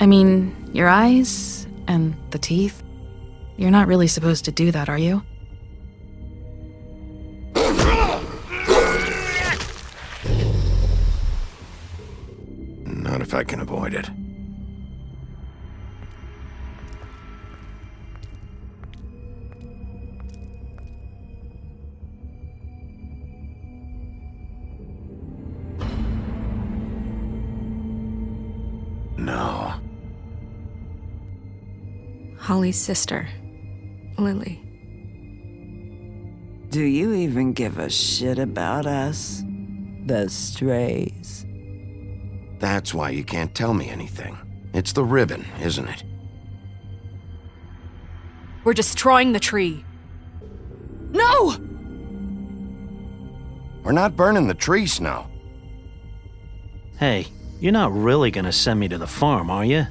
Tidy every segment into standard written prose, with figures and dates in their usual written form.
I mean, your eyes and the teeth. You're not really supposed to do that, are you? Not if I can avoid it. No. Holly's sister, Lily. Do you even give a shit about us? The strays. That's why you can't tell me anything. It's the ribbon, isn't it? We're destroying the tree. No! We're not burning the tree, Snow. Hey, you're not really gonna send me to the farm, are you?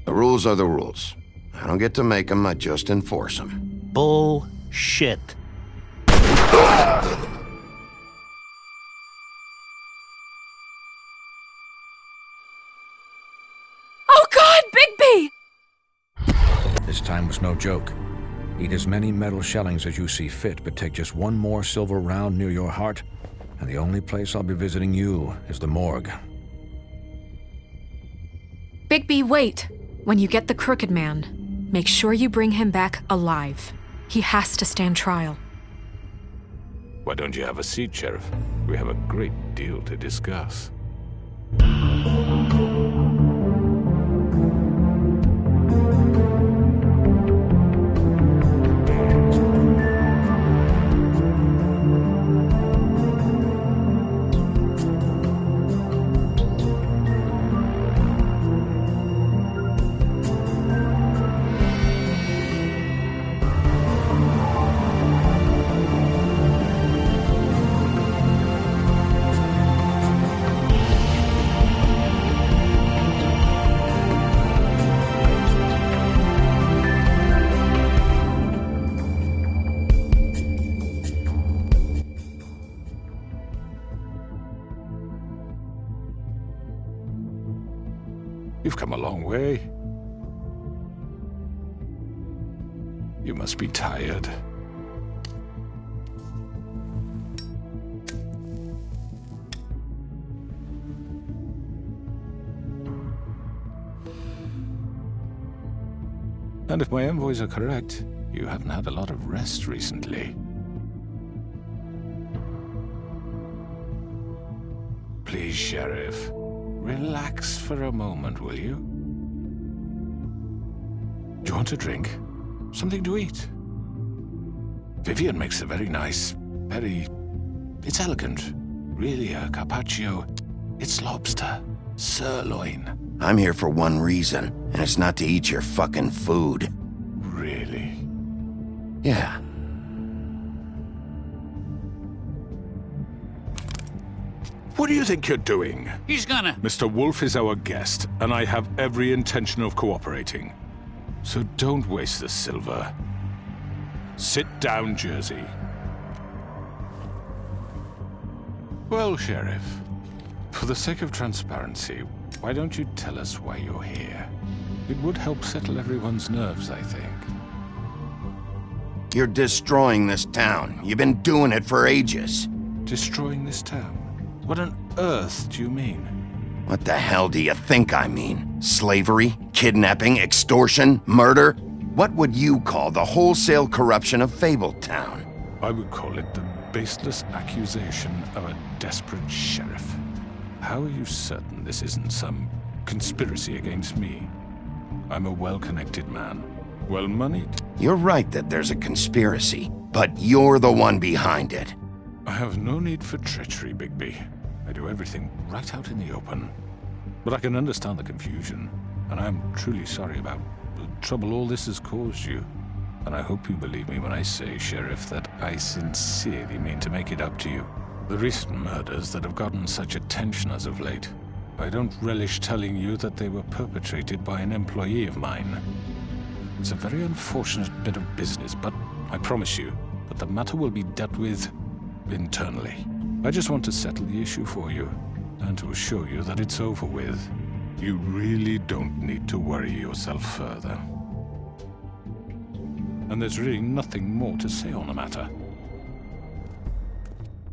The rules are the rules. I don't get to make them, I just enforce them. Bullshit. Oh God, Bigby! This time was no joke. Eat as many metal shellings as you see fit, but take just one more silver round near your heart, and the only place I'll be visiting you is the morgue. Bigby, wait. When you get the Crooked Man, make sure you bring him back alive. He has to stand trial. Why don't you have a seat, Sheriff? We have a great deal to discuss. You've come a long way. You must be tired. And if my envoys are correct, you haven't had a lot of rest recently. Please, Sheriff. Relax for a moment, will you? Do you want a drink? Something to eat? Vivian makes a very nice, it's elegant. Really, a carpaccio. It's lobster. Sirloin. I'm here for one reason, and it's not to eat your fucking food. Really? Yeah. What do you think you're doing? He's gonna... Mr. Wolf is our guest, and I have every intention of cooperating. So don't waste the silver. Sit down, Jersey. Well, Sheriff, for the sake of transparency, why don't you tell us why you're here? It would help settle everyone's nerves, I think. You're destroying this town. You've been doing it for ages. Destroying this town? What on earth do you mean? What the hell do you think I mean? Slavery? Kidnapping? Extortion? Murder? What would you call the wholesale corruption of Fabletown? I would call it the baseless accusation of a desperate sheriff. How are you certain this isn't some conspiracy against me? I'm a well-connected man, well-moneyed. You're right that there's a conspiracy, but you're the one behind it. I have no need for treachery, Bigby. I do everything right out in the open. But I can understand the confusion, and I am truly sorry about the trouble all this has caused you. And I hope you believe me when I say, Sheriff, that I sincerely mean to make it up to you. The recent murders that have gotten such attention as of late, I don't relish telling you that they were perpetrated by an employee of mine. It's a very unfortunate bit of business, but I promise you that the matter will be dealt with internally. I just want to settle the issue for you, and to assure you that it's over with. You really don't need to worry yourself further. And there's really nothing more to say on the matter.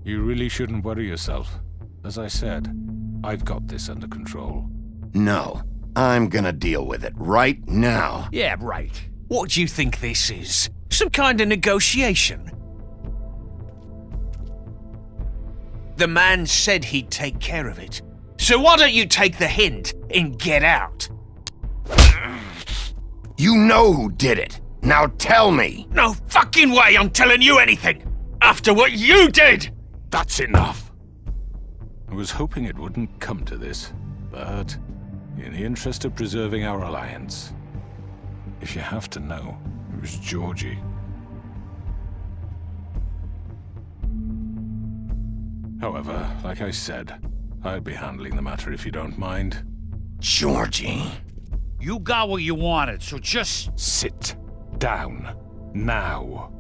You really shouldn't worry yourself. As I said, I've got this under control. No, I'm gonna deal with it right now. Yeah, right. What do you think this is? Some kind of negotiation? The man said he'd take care of it. So why don't you take the hint and get out? You know who did it. Now tell me. No fucking way I'm telling you anything! After what you did! That's enough! I was hoping it wouldn't come to this, but in the interest of preserving our alliance, if you have to know, it was Georgie. However, like I said, I'd be handling the matter if you don't mind. Georgie. You got what you wanted, so just... Sit down. Now.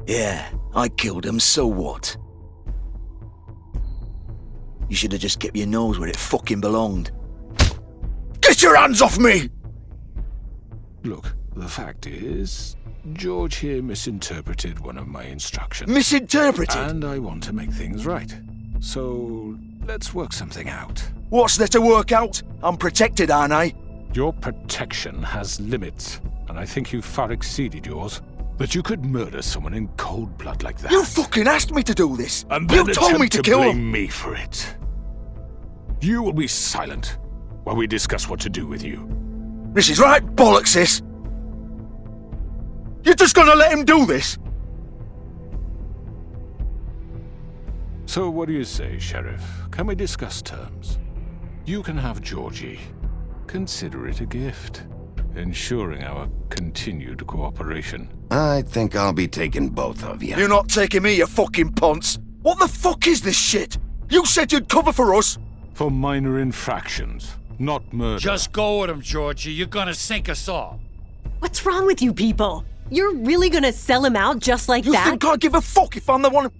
Yeah, I killed him, so what? You should have just kept your nose where it fucking belonged. Get your hands off me! Look, the fact is, George here misinterpreted one of my instructions. Misinterpreted? And I want to make things right. So, let's work something out. What's there to work out? I'm protected, aren't I? Your protection has limits, and I think you've far exceeded yours. That you could murder someone in cold blood like that. You fucking asked me to do this! And then you told me to kill blame him! me for it. You will be silent while we discuss what to do with you. This is right bollocks, sis! You're just gonna let him do this? So what do you say, Sheriff? Can we discuss terms? You can have Georgie. Consider it a gift, ensuring our continued cooperation. I think I'll be taking both of you. You're not taking me, you fucking ponce! What the fuck is this shit? You said you'd cover for us! For minor infractions, not murder. Just go with him, Georgie. You're gonna sink us all. What's wrong with you people? You're really gonna sell him out just like You that? think I give a fuck if I'm the one?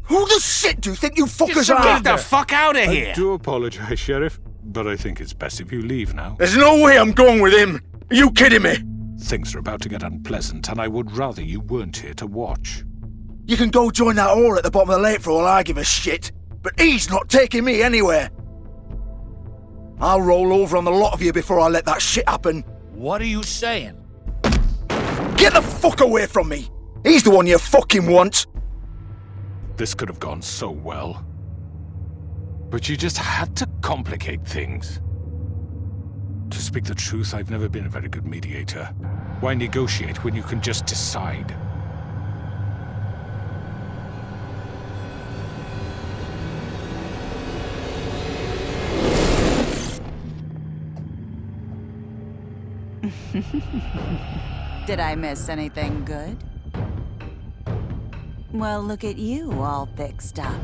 Who the shit do you think you fuckers are? Get the fuck out of here! I do apologize, Sheriff, but I think it's best if you leave now. There's no way I'm going with him! Are you kidding me? Things are about to get unpleasant, and I would rather you weren't here to watch. You can go join that whore at the bottom of the lake for all I give a shit, but he's not taking me anywhere. I'll roll over on the lot of you before I let that shit happen. What are you saying? Get the fuck away from me! He's the one you fucking want! This could have gone so well. But you just had to complicate things. To speak the truth, I've never been a very good mediator. Why negotiate when you can just decide? Did I miss anything good? Well, look at you, all fixed up.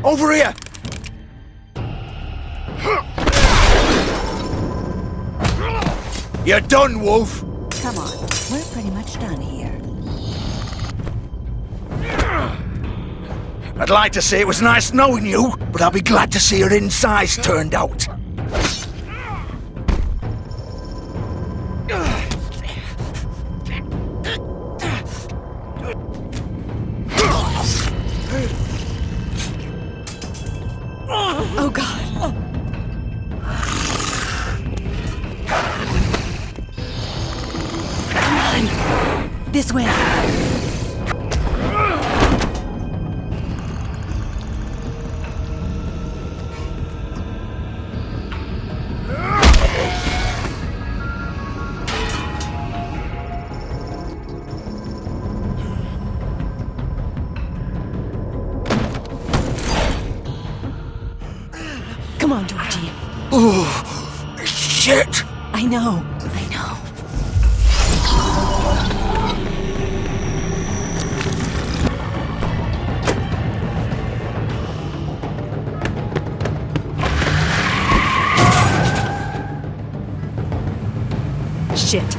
Over here! You're done, Wolf! Come on, we're pretty much done here. I'd like to say it was nice knowing you, but I'll be glad to see your insides turned out. Oh, God. Come on. This way. Come on, Georgie. Oh, shit! I know. shit.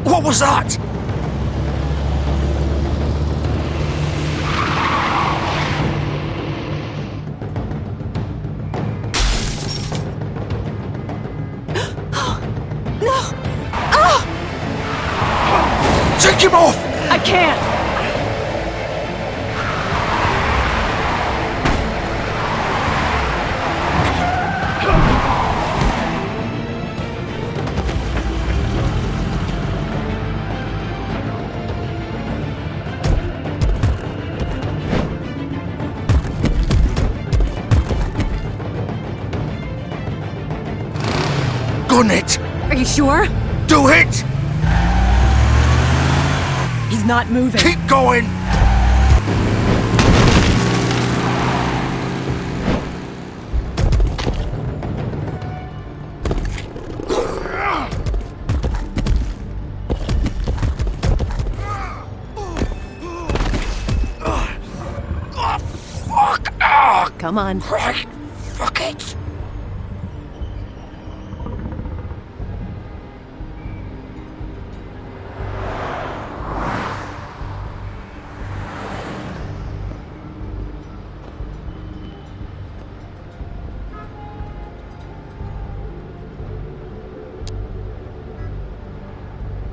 What was that? No! Ah! Take him off! I can't! Gun it! Are you sure? Do it! He's not moving. Keep going! Oh, fuck! Ah! Come on. Right. Fuck it!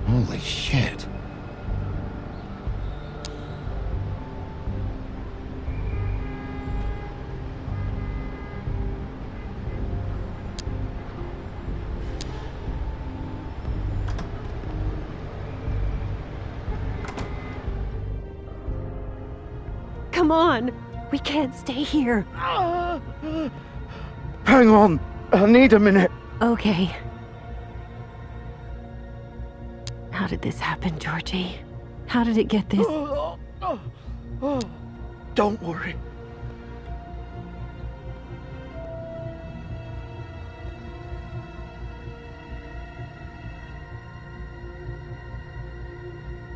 Holy shit. Come on. We can't stay here. Hang on. I need a minute. Okay. How did this happen, Georgie? How did it get this? Don't worry.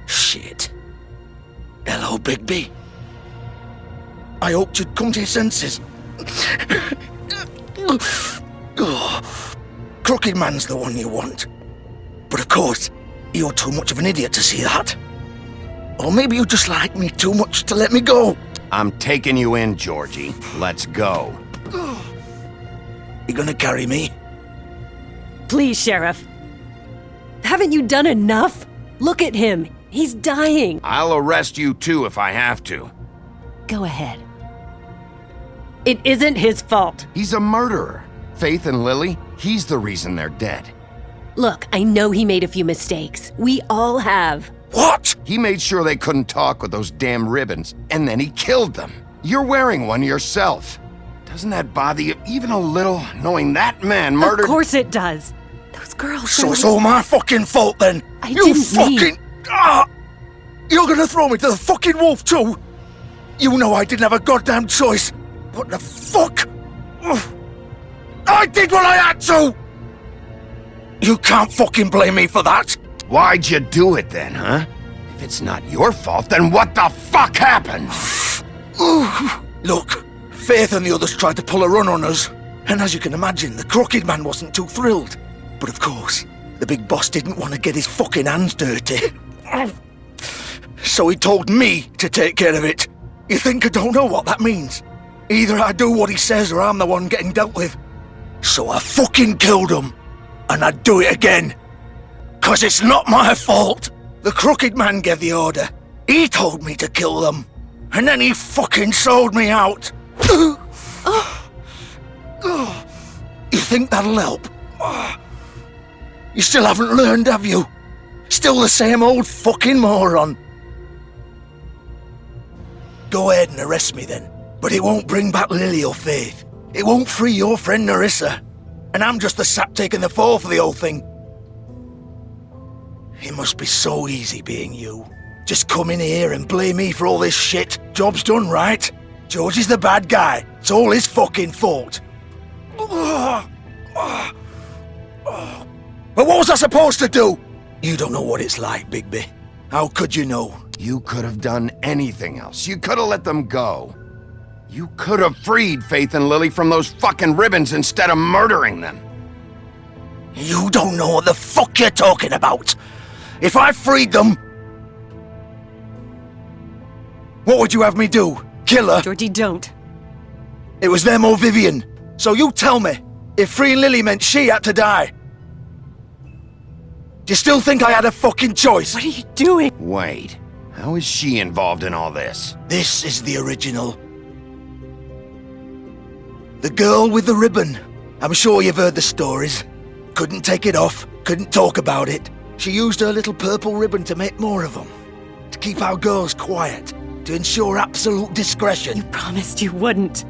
Shit. Hello, Bigby. I hoped you'd come to your senses. Crooked Man's the one you want. But of course, you're too much of an idiot to see that. Or maybe you just like me too much to let me go. I'm taking you in, Georgie. Let's go. You gonna carry me? Please, Sheriff. Haven't you done enough? Look at him. He's dying. I'll arrest you too if I have to. Go ahead. It isn't his fault. He's a murderer. Faith and Lily, he's the reason they're dead. Look, I know he made a few mistakes. We all have. What? He made sure they couldn't talk with those damn ribbons, and then he killed them. You're wearing one yourself. Doesn't that bother you even a little, knowing that man murdered— Of course it does. Those girls So are— it's all my fucking fault then? I You didn't fucking— mean— You're gonna throw me to the fucking wolf too? You know I didn't have a goddamn choice. What the fuck? I did what I had to! You can't fucking blame me for that. Why'd you do it then, huh? If it's not your fault, then what the fuck happened? Look, Faith and the others tried to pull a run on us, and as you can imagine, the Crooked Man wasn't too thrilled. But of course, the big boss didn't want to get his fucking hands dirty. So he told me to take care of it. You think I don't know what that means? Either I do what he says or I'm the one getting dealt with. So I fucking killed him. And I'd do it again. 'Cause it's not my fault. The Crooked Man gave the order. He told me to kill them. And then he fucking sold me out. You think that'll help? You still haven't learned, have you? Still the same old fucking moron. Go ahead and arrest me then. But it won't bring back Lily or Faith. It won't free your friend Narissa. And I'm just the sap taking the fall for the whole thing. It must be so easy being you. Just come in here and blame me for all this shit. Job's done, right? George is the bad guy. It's all his fucking fault. But what was I supposed to do? You don't know what it's like, Bigby. How could you know? You could have done anything else. You could have let them go. You could have freed Faith and Lily from those fucking ribbons instead of murdering them. You don't know what the fuck you're talking about. If I freed them... What would you have me do? Kill her? Georgie, don't. It was them or Vivian. So you tell me, if freeing Lily meant she had to die. Do you still think I had a fucking choice? What are you doing? Wait, how is she involved in all this? This is the original. The girl with the ribbon. I'm sure you've heard the stories. Couldn't take it off, couldn't talk about it. She used her little purple ribbon to make more of them. To keep our girls quiet. To ensure absolute discretion. You promised you wouldn't.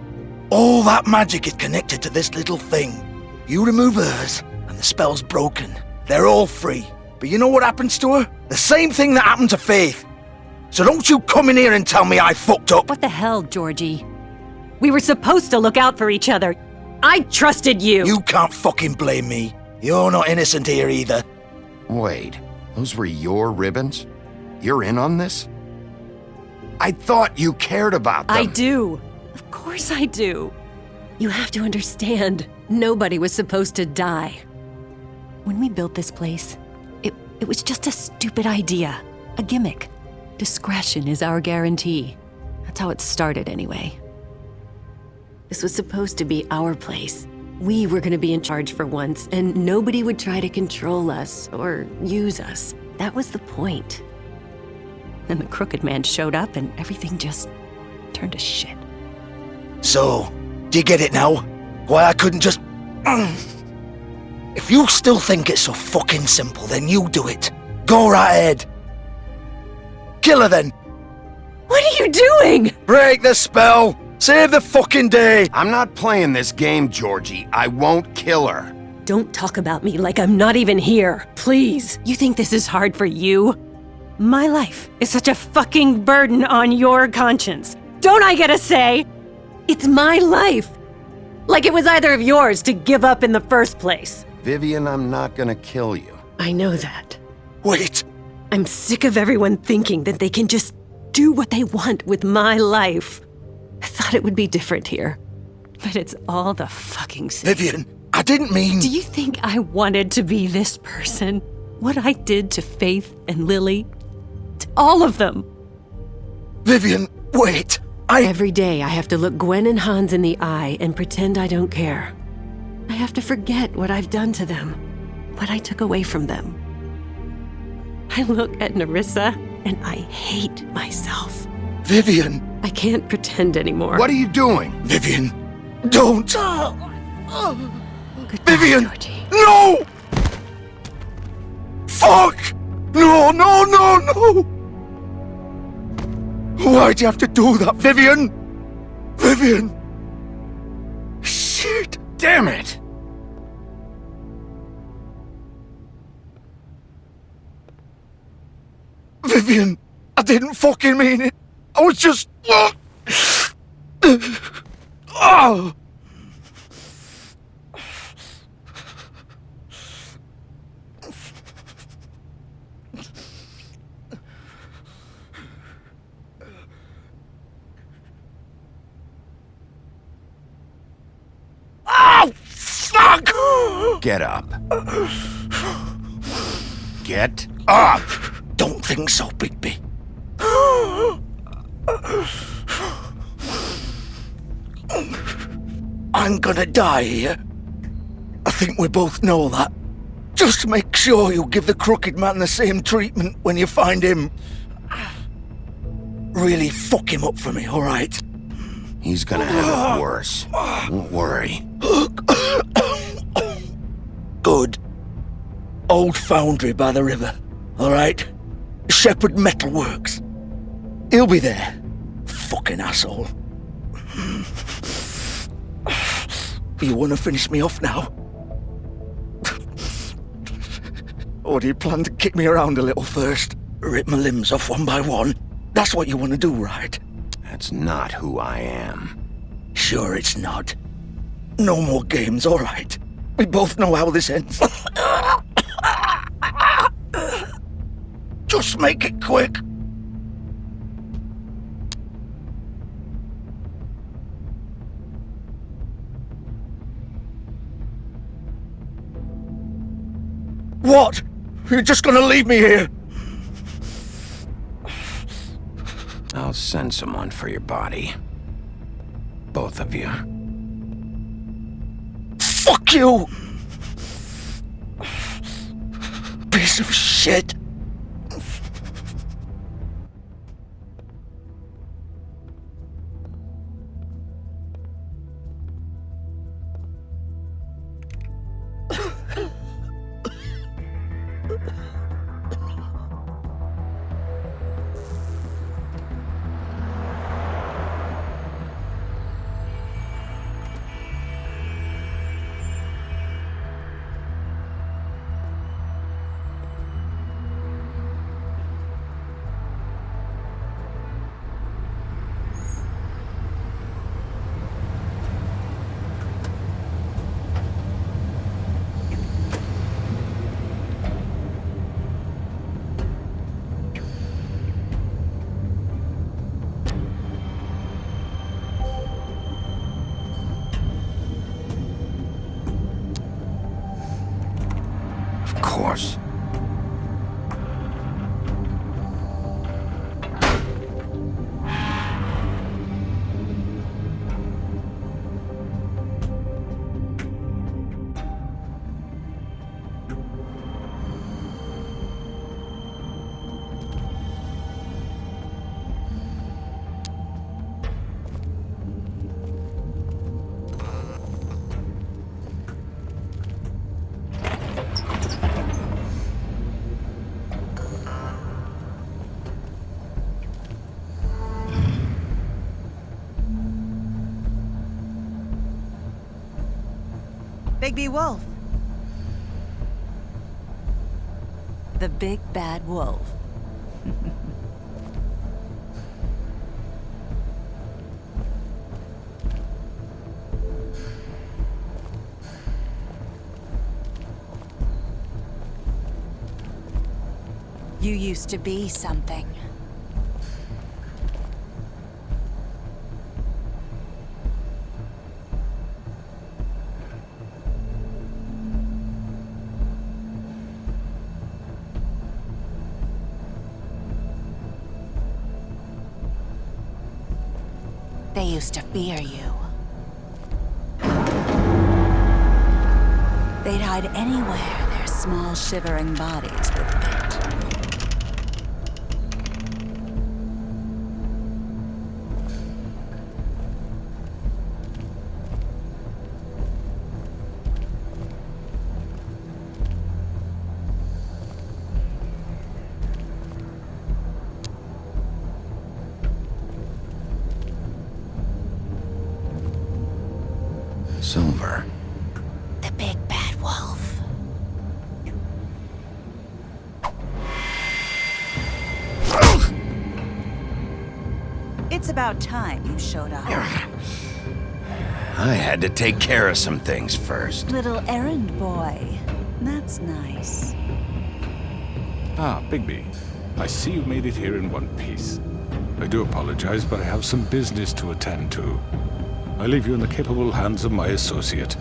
All that magic is connected to this little thing. You remove hers, and the spell's broken. They're all free. But you know what happens to her? The same thing that happened to Faith. So don't you come in here and tell me I fucked up. What the hell, Georgie? We were supposed to look out for each other. I trusted you. You can't fucking blame me. You're not innocent here either. Wait, those were your ribbons? You're in on this? I thought you cared about them. I do. Of course I do. You have to understand, nobody was supposed to die. When we built this place, it was just a stupid idea. A gimmick. Discretion is our guarantee. That's how it started anyway. This was supposed to be our place. We were gonna be in charge for once, and nobody would try to control us or use us. That was the point. Then the Crooked Man showed up and everything just turned to shit. So, do you get it now? Why I couldn't just... If you still think it's so fucking simple, then you do it. Go right ahead. Kill her then. What are you doing? Break the spell. Save the fucking day. I'm not playing this game, Georgie. I won't kill her. Don't talk about me like I'm not even here. Please. You think this is hard for you? My life is such a fucking burden on your conscience. Don't I get a say? It's my life. Like it was either of yours to give up in the first place. Vivian, I'm not gonna kill you. I know that. Wait. I'm sick of everyone thinking that they can just do what they want with my life. I thought it would be different here. But it's all the fucking same. Vivian, I didn't mean... Do you think I wanted to be this person? What I did to Faith and Lily? To all of them? Vivian, wait. Every day I have to look Gwen and Hans in the eye and pretend I don't care. I have to forget what I've done to them. What I took away from them. I look at Narissa and I hate myself. Vivian. I can't pretend anymore. What are you doing? Vivian, don't. Goodbye, Vivian, Georgie. no! Fuck! No, no, no, no! Why'd you have to do that, Vivian? Vivian! Shit! Damn it! Vivian, I didn't fucking mean it. I was just... Oh! Get up. Get up! Don't think so, Bigby. I'm gonna die here. I think we both know that. Just make sure you give the Crooked Man the same treatment when you find him. Really fuck him up for me, alright? He's gonna have it worse. Don't worry. Good. Old foundry by the river, alright? Shepherd Metalworks. He'll be there. Fucking asshole. You wanna finish me off now? Or do you plan to kick me around a little first? Rip my limbs off one by one? That's what you wanna do, right? That's not who I am. Sure it's not. No more games, alright? We both know how this ends. Just make it quick. What? You're just gonna leave me here? I'll send someone for your body. Both of you. Fuck you! Piece of shit. Of course. Bigby Wolf. The big bad wolf. You used to be something. They used to fear you. They'd hide anywhere their small shivering bodies would fit. Silver. The big bad wolf. It's about time you showed up. I had to take care of some things first. Little errand boy. That's nice. Ah, Bigby. I see you made it here in one piece. I do apologize, but I have some business to attend to. I leave you in the capable hands of my associate.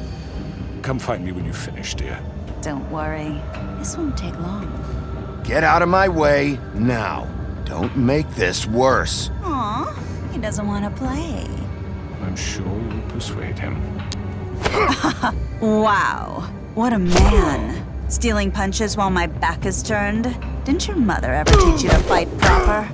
come find me when you finish, dear. Don't worry. This won't take long. Get out of my way now. Don't make this worse. Aw, he doesn't want to play. I'm sure you'll persuade him. Wow, what a man. Stealing punches while my back is turned? Didn't your mother ever teach you to fight proper?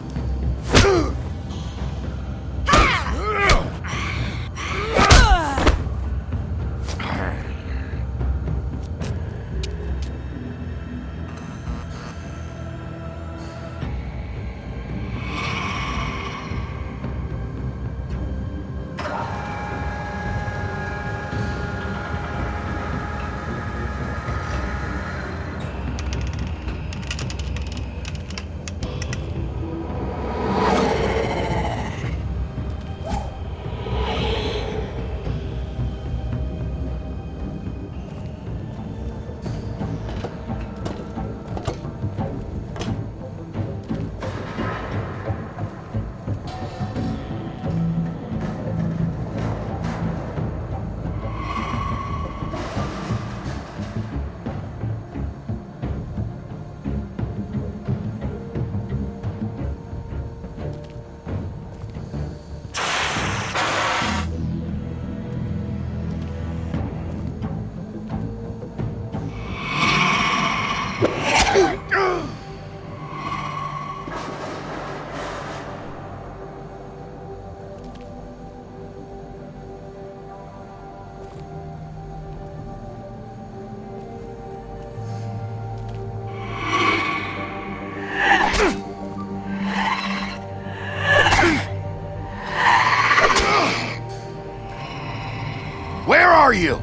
Where are you?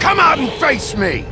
Come out and face me!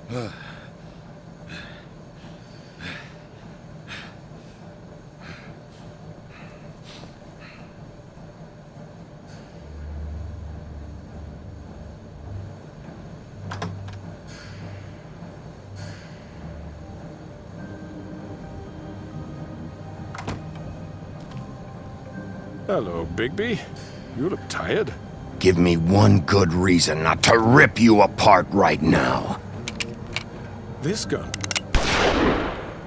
Hello, Bigby. You look tired. Give me one good reason not to rip you apart right now. This gun.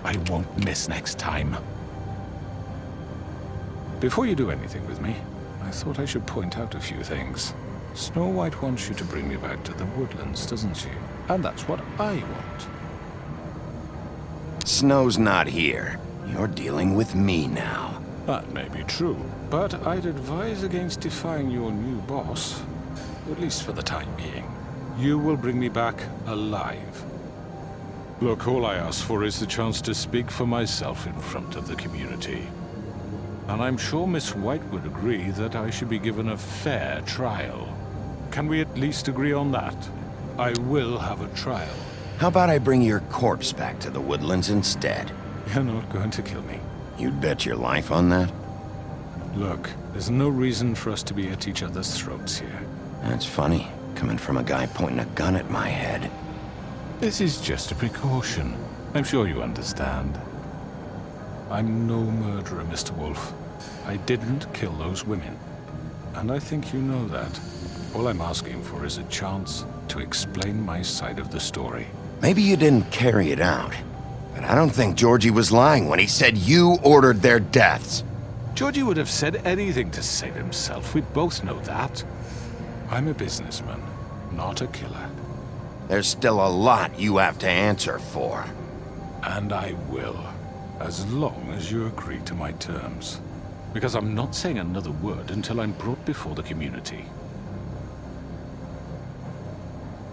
I won't miss next time. Before you do anything with me, I thought I should point out a few things. Snow White wants you to bring me back to the woodlands, doesn't she? And that's what I want. Snow's not here. You're dealing with me now. That may be true, but I'd advise against defying your new boss, at least for the time being. You will bring me back alive. Look, all I ask for is the chance to speak for myself in front of the community. And I'm sure Miss White would agree that I should be given a fair trial. Can we at least agree on that? I will have a trial. How about I bring your corpse back to the woodlands instead? You're not going to kill me. You'd bet your life on that? Look, there's no reason for us to be at each other's throats here. That's funny, coming from a guy pointing a gun at my head. This is just a precaution. I'm sure you understand. I'm no murderer, Mr. Wolf. I didn't kill those women. And I think you know that. All I'm asking for is a chance to explain my side of the story. Maybe you didn't carry it out. But I don't think Georgie was lying when he said you ordered their deaths. Georgie would have said anything to save himself. We both know that. I'm a businessman, not a killer. There's still a lot you have to answer for. And I will, as long as you agree to my terms. Because I'm not saying another word until I'm brought before the community.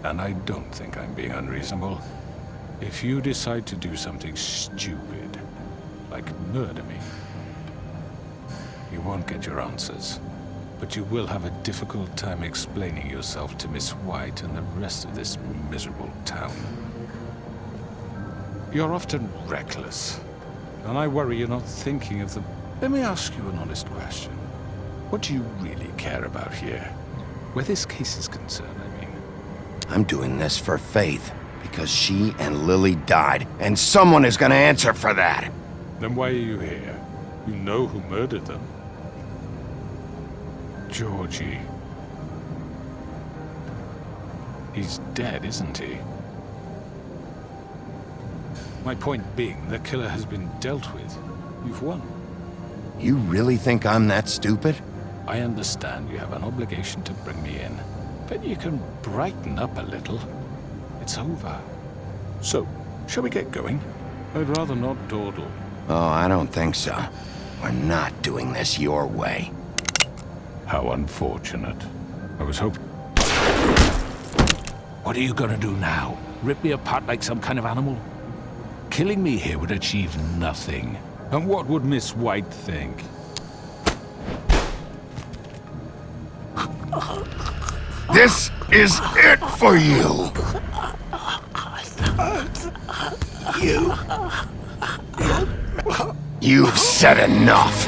And I don't think I'm being unreasonable. If you decide to do something stupid, like murder me, you won't get your answers. But you will have a difficult time explaining yourself to Miss White and the rest of this miserable town. You're often reckless, and I worry you're not thinking of the... Let me ask you an honest question. What do you really care about here? Where this case is concerned, I mean. I'm doing this for Faith, because she and Lily died, and someone is gonna answer for that. Then why are you here? You know who murdered them. Georgie. He's dead, isn't he? My point being, the killer has been dealt with. You've won. You really think I'm that stupid? I understand you have an obligation to bring me in, but you can brighten up a little. It's over. So, shall we get going? I'd rather not dawdle. Oh, I don't think so. We're not doing this your way. How unfortunate. I was hoping... What are you gonna do now? Rip me apart like some kind of animal? Killing me here would achieve nothing. And what would Miss White think? This is it for you! You've said enough!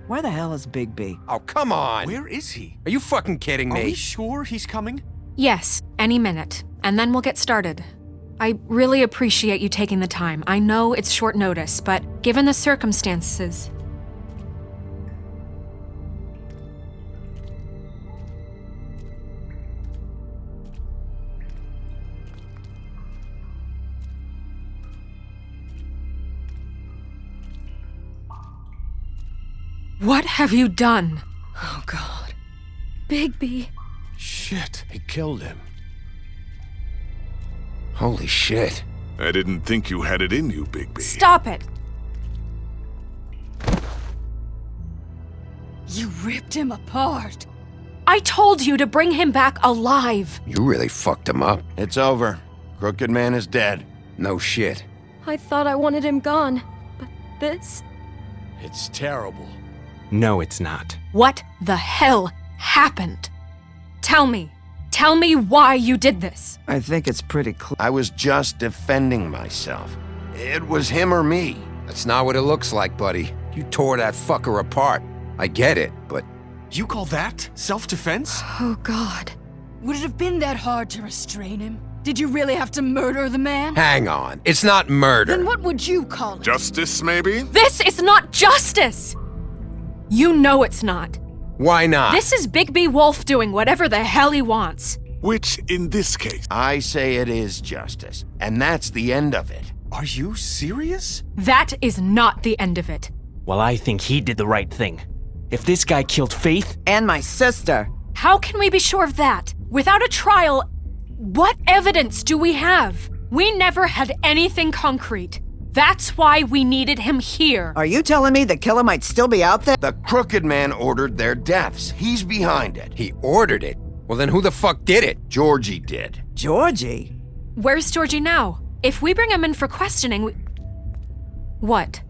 Where the hell is Bigby? Oh, come on! Where is he? Are you fucking kidding me? Are we sure he's coming? Yes, any minute. And then we'll get started. I really appreciate you taking the time. I know it's short notice, but given the circumstances... What have you done? Oh, God. Bigby. Shit, he killed him. Holy shit. I didn't think you had it in you, Bigby. Stop it! You ripped him apart. I told you to bring him back alive. You really fucked him up. It's over. Crooked Man is dead. No shit. I thought I wanted him gone, but this... It's terrible. No, it's not. What the hell happened? Tell me. Tell me why you did this. I think it's pretty clear. I was just defending myself. It was him or me. That's not what it looks like, buddy. You tore that fucker apart. I get it, but... You call that self-defense? Oh, God. Would it have been that hard to restrain him? Did you really have to murder the man? Hang on. It's not murder. Then what would you call it? Justice, maybe? This is not justice! You know it's not. Why not? This is Bigby Wolf doing whatever the hell he wants. Which, in this case... I say it is justice, and that's the end of it. Are you serious? That is not the end of it. Well, I think he did the right thing. If this guy killed Faith... And my sister. How can we be sure of that? Without a trial, what evidence do we have? We never had anything concrete. That's why we needed him here. Are you telling me the killer might still be out there? The Crooked Man ordered their deaths. He's behind it. He ordered it? Well, then who the fuck did it? Georgie did. Georgie? Where's Georgie now? If we bring him in for questioning, What?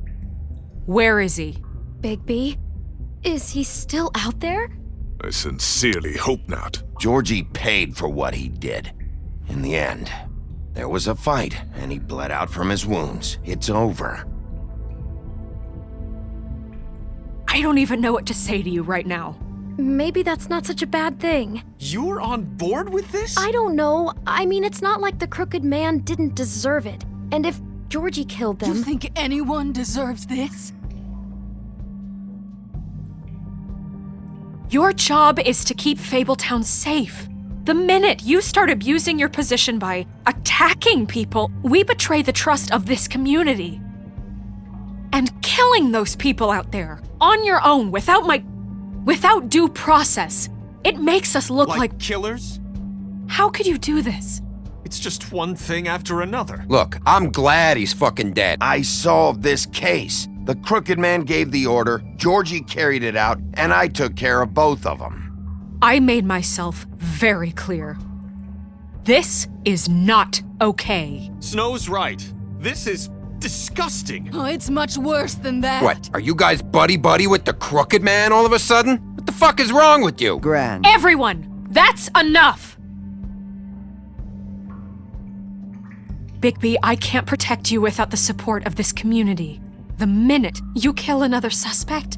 Where is he? Bigby? Is he still out there? I sincerely hope not. Georgie paid for what he did. In the end, there was a fight, and he bled out from his wounds. It's over. I don't even know what to say to you right now. Maybe that's not such a bad thing. You're on board with this? I don't know. I mean, it's not like the Crooked Man didn't deserve it. And if Georgie killed them... You think anyone deserves this? Your job is to keep Fabletown safe. The minute you start abusing your position by attacking people, we betray the trust of this community. And killing those people out there, on your own, without due process, it makes us look like killers? How could you do this? It's just one thing after another. Look, I'm glad he's fucking dead. I solved this case. The Crooked Man gave the order, Georgie carried it out, and I took care of both of them. I made myself very clear. This is not okay. Snow's right. This is disgusting. Oh, it's much worse than that. What, are you guys buddy-buddy with the Crooked Man all of a sudden? What the fuck is wrong with you? Gran. Everyone, that's enough! Bigby, I can't protect you without the support of this community. The minute you kill another suspect,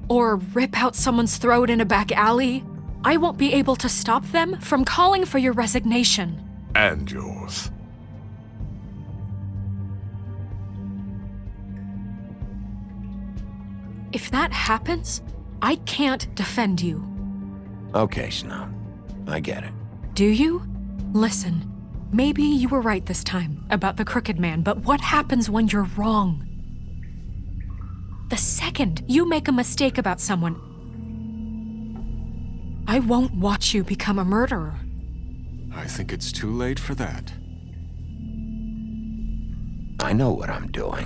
or rip out someone's throat in a back alley, I won't be able to stop them from calling for your resignation. And yours. If that happens, I can't defend you. Okay, Snow. I get it. Do you? Listen, maybe you were right this time about the Crooked Man, but what happens when you're wrong? The second you make a mistake about someone, I won't watch you become a murderer. I think it's too late for that. I know what I'm doing.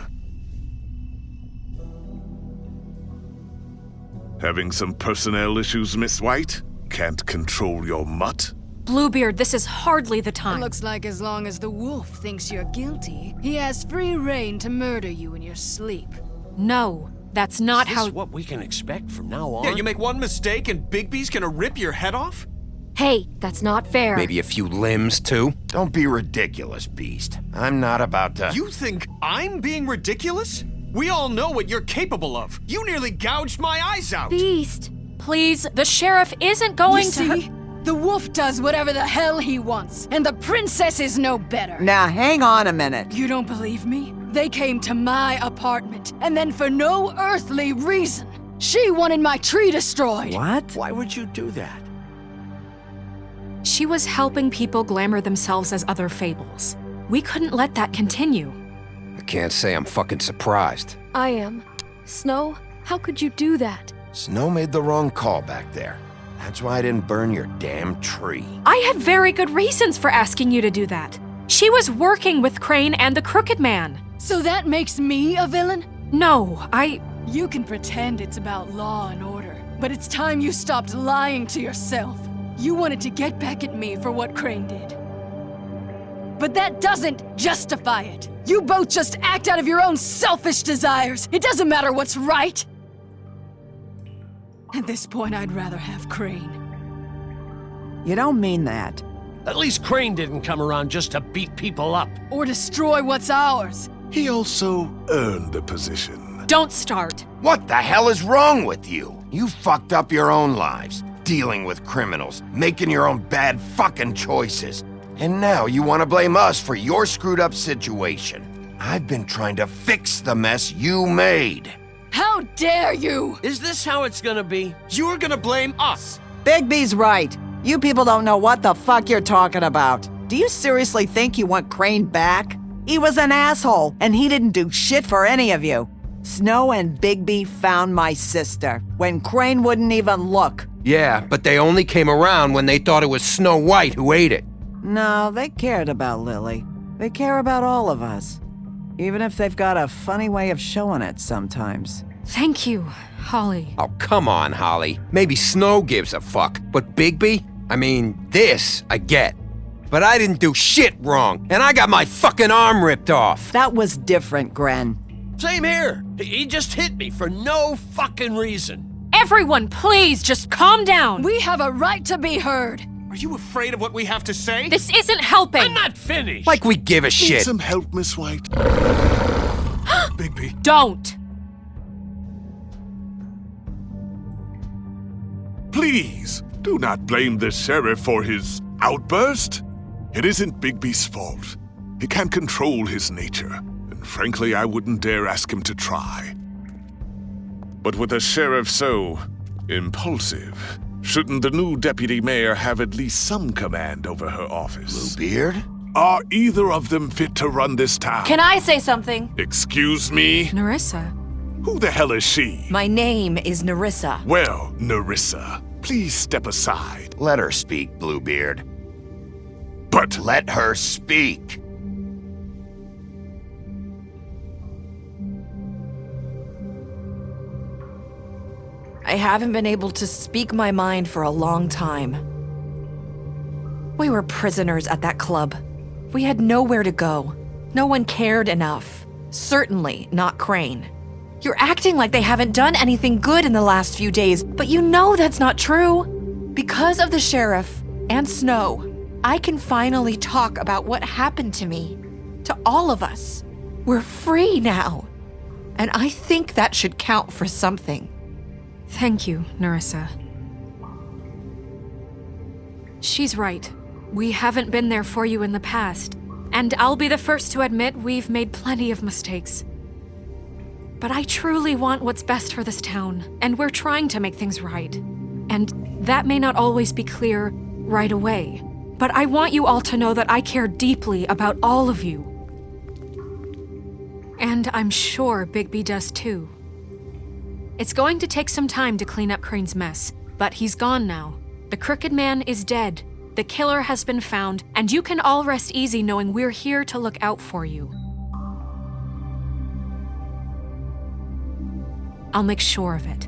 Having some personnel issues, Miss White? Can't control your mutt? Bluebeard, this is hardly the time. It looks like as long as the wolf thinks you're guilty, he has free reign to murder you in your sleep. No, that's not Is how- this what we can expect from now on? Yeah, you make one mistake and Bigby's gonna rip your head off? Hey, that's not fair. Maybe a few limbs, too? Don't be ridiculous, Beast. I'm not about to... You think I'm being ridiculous? We all know what you're capable of. You nearly gouged my eyes out. Beast. Please, the sheriff isn't going You to... see? The wolf does whatever the hell he wants, and the princess is no better. Now, hang on a minute. You don't believe me? They came to my apartment, and then for no earthly reason, she wanted my tree destroyed. What? Why would you do that? She was helping people glamour themselves as other fables. We couldn't let that continue. I can't say I'm fucking surprised. I am. Snow, how could you do that? Snow made the wrong call back there. That's why I didn't burn your damn tree. I had very good reasons for asking you to do that. She was working with Crane and the Crooked Man. So that makes me a villain? No, You can pretend it's about law and order, but it's time you stopped lying to yourself. You wanted to get back at me for what Crane did. But that doesn't justify it. You both just act out of your own selfish desires. It doesn't matter what's right. At this point, I'd rather have Crane. You don't mean that. At least Crane didn't come around just to beat people up. Or destroy what's ours. He also earned the position. Don't start. What the hell is wrong with you? You fucked up your own lives, dealing with criminals, making your own bad fucking choices. And now you want to blame us for your screwed up situation. I've been trying to fix the mess you made. How dare you! Is this how it's gonna be? You're gonna blame us! Bigby's right. You people don't know what the fuck you're talking about. Do you seriously think you want Crane back? He was an asshole, and he didn't do shit for any of you. Snow and Bigby found my sister, when Crane wouldn't even look. Yeah, but they only came around when they thought it was Snow White who ate it. No, they cared about Lily. They care about all of us. Even if they've got a funny way of showing it sometimes. Thank you, Holly. Oh, come on, Holly. Maybe Snow gives a fuck, but Bigby? I mean, this I get. But I didn't do shit wrong, and I got my fucking arm ripped off. That was different, Gren. Same here. He just hit me for no fucking reason. Everyone, please, just calm down. We have a right to be heard. Are you afraid of what we have to say? This isn't helping. I'm not finished. Like we give a Need shit. some help, Miss White? Bigby. Don't. Please, do not blame the sheriff for his outburst. It isn't Bigby's fault. He can't control his nature, and frankly, I wouldn't dare ask him to try. But with a sheriff so impulsive, shouldn't the new deputy mayor have at least some command over her office? Bluebeard? Are either of them fit to run this town? Can I say something? Excuse me? Nerissa. Who the hell is she? My name is Nerissa. Well, Nerissa, please step aside. Let her speak, Bluebeard. But let her speak. I haven't been able to speak my mind for a long time. We were prisoners at that club. We had nowhere to go. No one cared enough. Certainly not Crane. You're acting like they haven't done anything good in the last few days, but you know that's not true. Because of the sheriff and Snow, I can finally talk about what happened to me. To all of us. We're free now. And I think that should count for something. Thank you, Nerissa. She's right. We haven't been there for you in the past, and I'll be the first to admit we've made plenty of mistakes. But I truly want what's best for this town, and we're trying to make things right. And that may not always be clear right away, but I want you all to know that I care deeply about all of you. And I'm sure Bigby does too. It's going to take some time to clean up Crane's mess, but he's gone now. The Crooked Man is dead. The killer has been found, and you can all rest easy knowing we're here to look out for you. I'll make sure of it.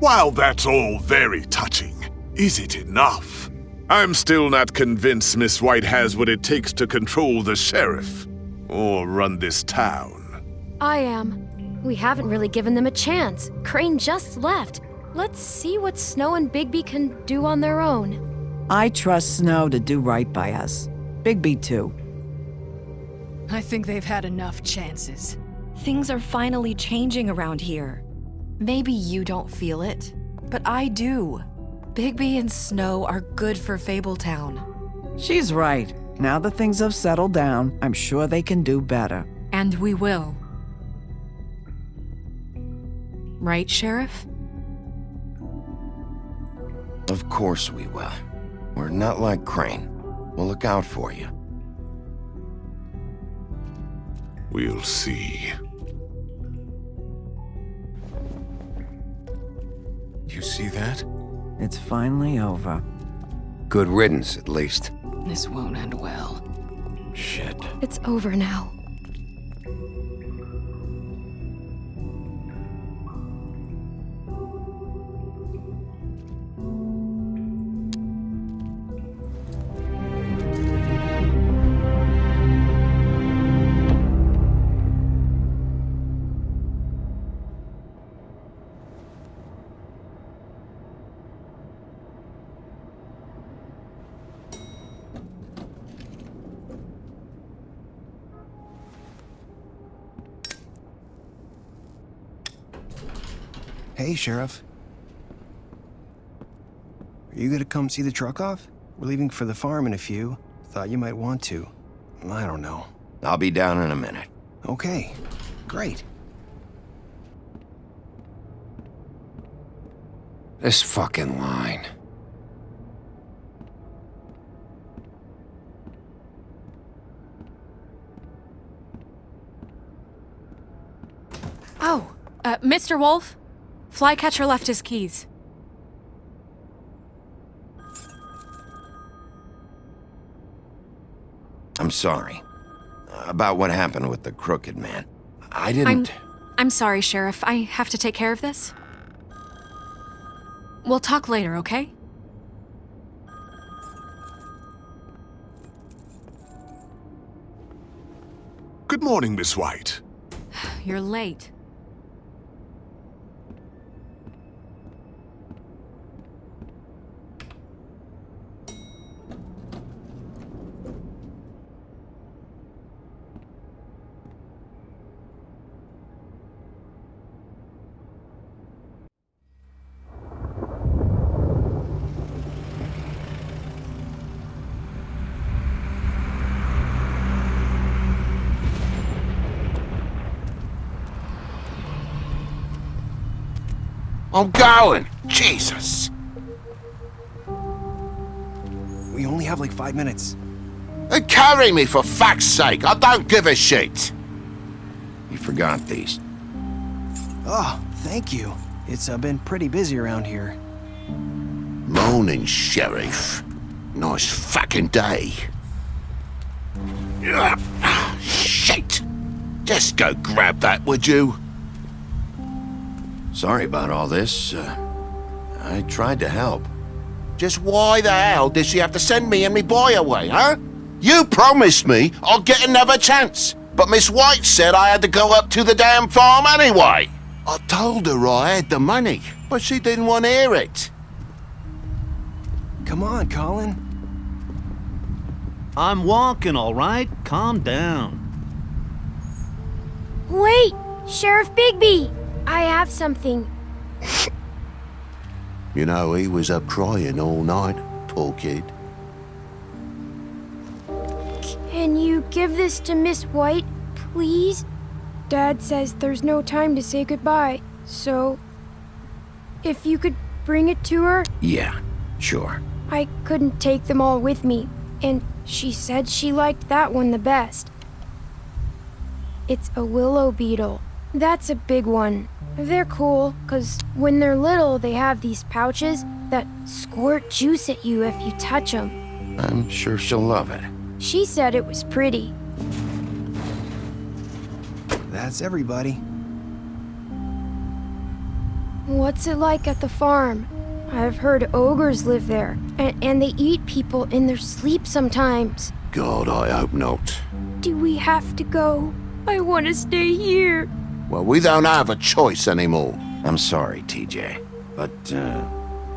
while that's all very touching, is it enough? I'm still not convinced Miss White has what it takes to control the sheriff, or run this town. I am. We haven't really given them a chance. Crane just left. Let's see what Snow and Bigby can do on their own. I trust Snow to do right by us. Bigby too. I think they've had enough chances. Things are finally changing around here. Maybe you don't feel it, but I do. Bigby and Snow are good for Fabletown. She's right. Now that things have settled down, I'm sure they can do better. And we will. Right, Sheriff? Of course we will. We're not like Crane. We'll look out for you. We'll see. You see that? It's finally over. Good riddance, at least. This won't end well. Shit. It's over now. Hey, Sheriff. Are you gonna come see the truck off? We're leaving for the farm in a few. Thought you might want to. I don't know. I'll be down in a minute. Okay, great. This fucking line. Oh, Mr. Wolf? Flycatcher left his keys. I'm sorry. About what happened with the crooked man. I didn't... I'm sorry, Sheriff. I have to take care of this. We'll talk later, okay? Good morning, Miss White. You're late. I'm going! Jesus! We only have like 5 minutes. Carry me, for fuck's sake! I don't give a shit! You forgot these. Oh, thank you. It's been pretty busy around here. Morning, Sheriff. Nice fucking day. Shit! Just go grab that, would you? Sorry about all this. I tried to help. Just why the hell did she have to send me and me boy away, huh? You promised me I'll get another chance, but Miss White said I had to go up to the damn farm anyway. I told her I had the money, but she didn't want to hear it. Come on, Colin. I'm walking, all right? Calm down. Wait! Sheriff Bigby! I have something. You know, he was up crying all night, poor kid. Can you give this to Miss White, please? Dad says there's no time to say goodbye, so... if you could bring it to her? Yeah, sure. I couldn't take them all with me, and she said she liked that one the best. It's a willow beetle. That's a big one. They're cool, 'cause when they're little, they have these pouches that squirt juice at you if you touch them. I'm sure she'll love it. She said it was pretty. That's everybody. What's it like at the farm? I've heard ogres live there, and they eat people in their sleep sometimes. God, I hope not. Do we have to go? I want to stay here. Well, we don't have a choice anymore. I'm sorry, TJ. But,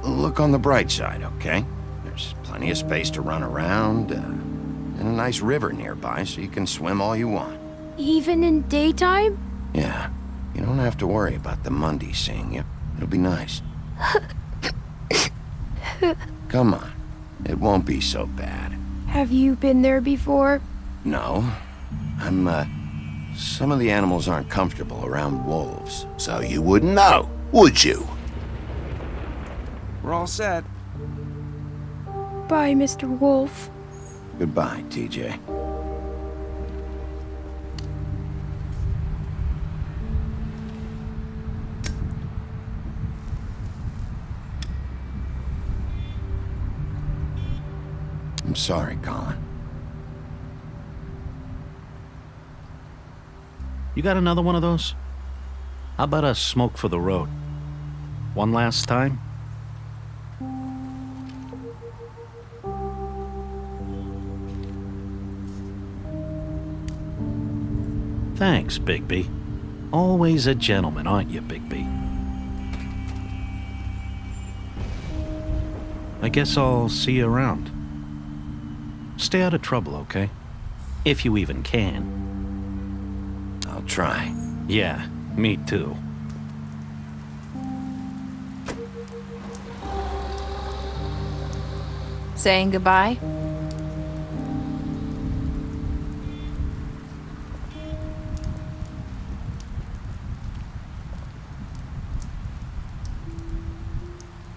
look on the bright side, okay? There's plenty of space to run around, and a nice river nearby so you can swim all you want. Even in daytime? Yeah. You don't have to worry about the Mundy seeing you. It'll be nice. Come on. It won't be so bad. Have you been there before? No. Some of the animals aren't comfortable around wolves, so you wouldn't know, would you? We're all set. Bye, Mr. Wolf. Goodbye, TJ. I'm sorry, Colin. You got another one of those? How about a smoke for the road? One last time? Thanks, Bigby. Always a gentleman, aren't you, Bigby? I guess I'll see you around. Stay out of trouble, okay? If you even can. I'll try. Yeah, me too. Saying goodbye?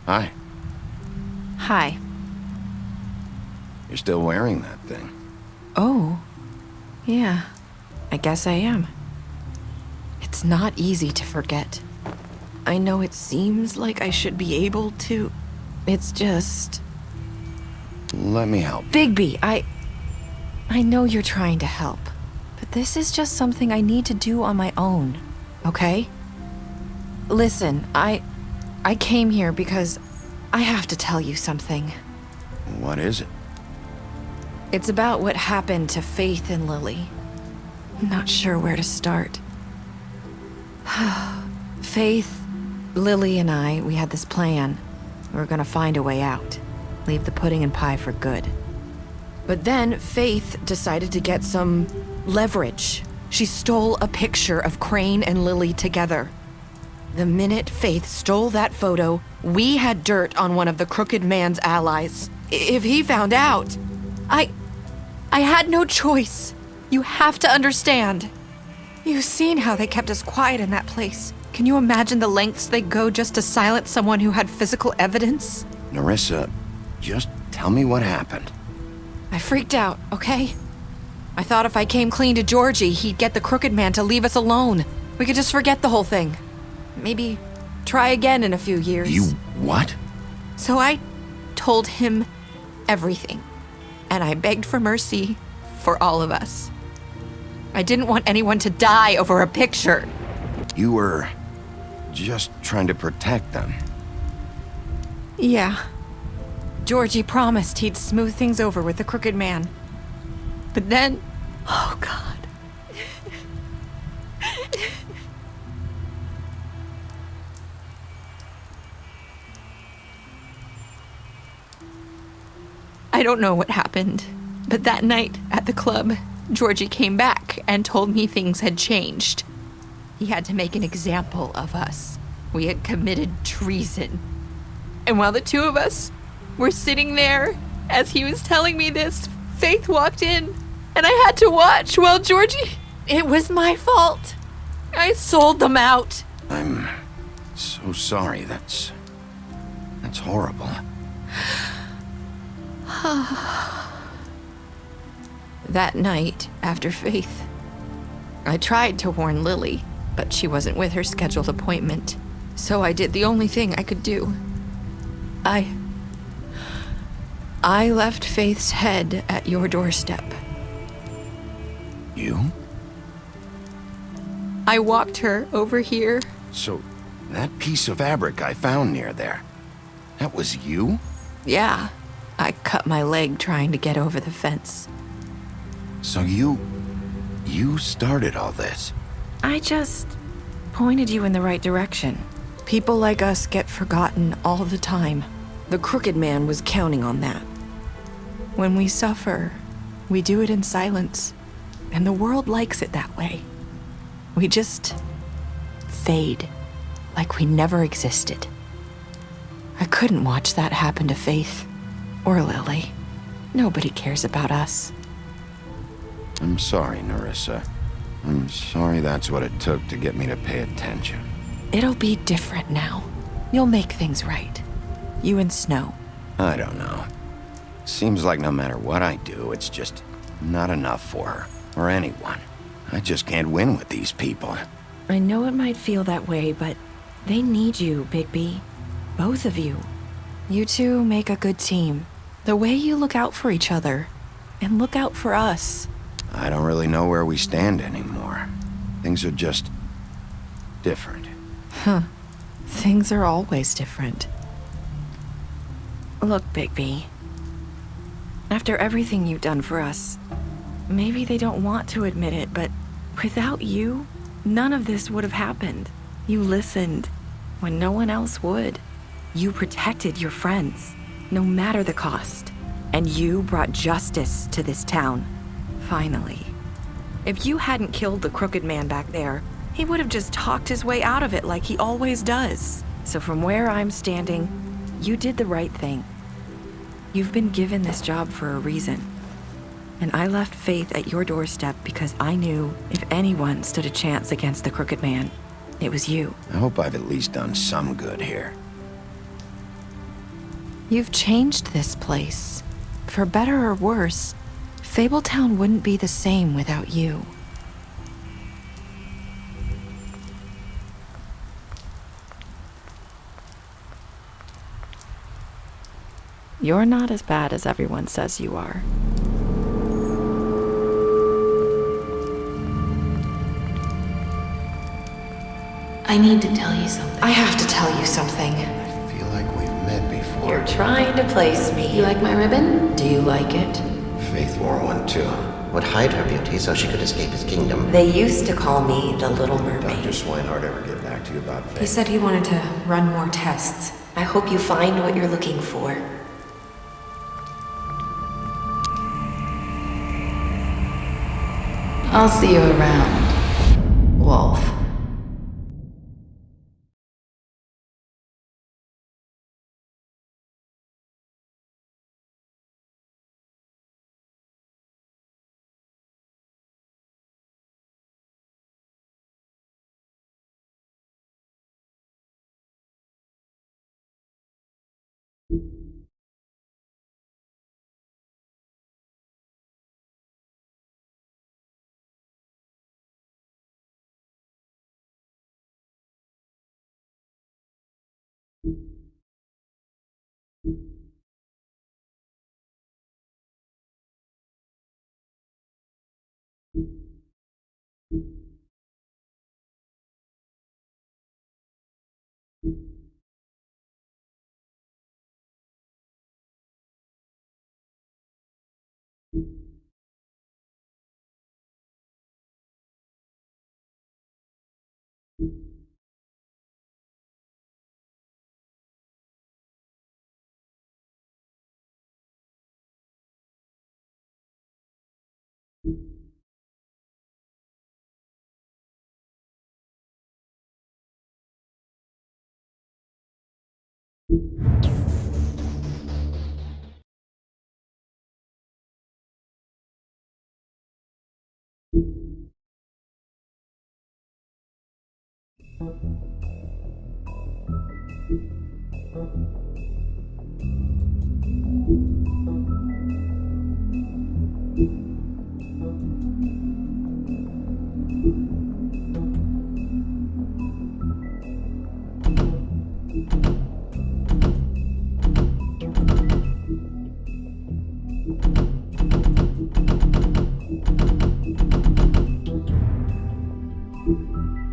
Hi. Hi. You're still wearing that thing. Oh. Yeah. I guess I am. It's not easy to forget. I know it seems like I should be able to. It's just... Let me help. Bigby, I know you're trying to help, but this is just something I need to do on my own, okay? Listen, I came here because I have to tell you something. What is it? It's about what happened to Faith and Lily. I'm not sure where to start. Faith, Lily, and I, we had this plan. We were gonna find a way out. Leave the pudding and pie for good. But then Faith decided to get some leverage. She stole a picture of Crane and Lily together. The minute Faith stole that photo, we had dirt on one of the crooked man's allies. If he found out, I had no choice. You have to understand. You've seen how they kept us quiet in that place. Can you imagine the lengths they go just to silence someone who had physical evidence? Nerissa, just tell me what happened. I freaked out, okay? I thought if I came clean to Georgie, he'd get the crooked man to leave us alone. We could just forget the whole thing. Maybe try again in a few years. You what? So I told him everything. And I begged for mercy for all of us. I didn't want anyone to die over a picture. You were just trying to protect them. Yeah. Georgie promised he'd smooth things over with the crooked man. But then... Oh, God. I don't know what happened, but that night at the club, Georgie came back and told me things had changed. He had to make an example of us. We had committed treason. And while the two of us were sitting there, as he was telling me this, Faith walked in, and I had to watch while Georgie... It was my fault. I sold them out. I'm so sorry. That's horrible. That night, after Faith, I tried to warn Lily, but she wasn't with her scheduled appointment. So I did the only thing I could do. I left Faith's head at your doorstep. You? I walked her over here. So, that piece of fabric I found near there, that was you? Yeah. I cut my leg trying to get over the fence. So you started all this? I just pointed you in the right direction. People like us get forgotten all the time. The crooked man was counting on that. When we suffer, we do it in silence, and the world likes it that way. We just fade, like we never existed. I couldn't watch that happen to Faith. Or Lily. Nobody cares about us. I'm sorry, Nerissa. I'm sorry that's what it took to get me to pay attention. It'll be different now. You'll make things right. You and Snow. I don't know. Seems like no matter what I do, it's just not enough for her, or anyone. I just can't win with these people. I know it might feel that way, but they need you, Bigby. Both of you. You two make a good team. The way you look out for each other, and look out for us. I don't really know where we stand anymore. Things are just different. Huh. Things are always different. Look, Bigby. After everything you've done for us, maybe they don't want to admit it, but without you, none of this would have happened. You listened when no one else would. You protected your friends, no matter the cost. And you brought justice to this town. Finally. If you hadn't killed the crooked man back there, he would have just talked his way out of it like he always does. So from where I'm standing, you did the right thing. You've been given this job for a reason. And I left Faith at your doorstep because I knew if anyone stood a chance against the crooked man, it was you. I hope I've at least done some good here. You've changed this place. For better or worse, Fabletown wouldn't be the same without you. You're not as bad as everyone says you are. I need to tell you something. I have to tell you something. I feel like we've met before. You're trying to place me. You like my ribbon? Do you like it? Faith wore one too. Would hide her beauty so she could escape his kingdom. They used to call me the Little Mermaid. Dr. Swinehart ever get back to you about Faith? He said he wanted to run more tests. I hope you find what you're looking for. I'll see you around, Wolf.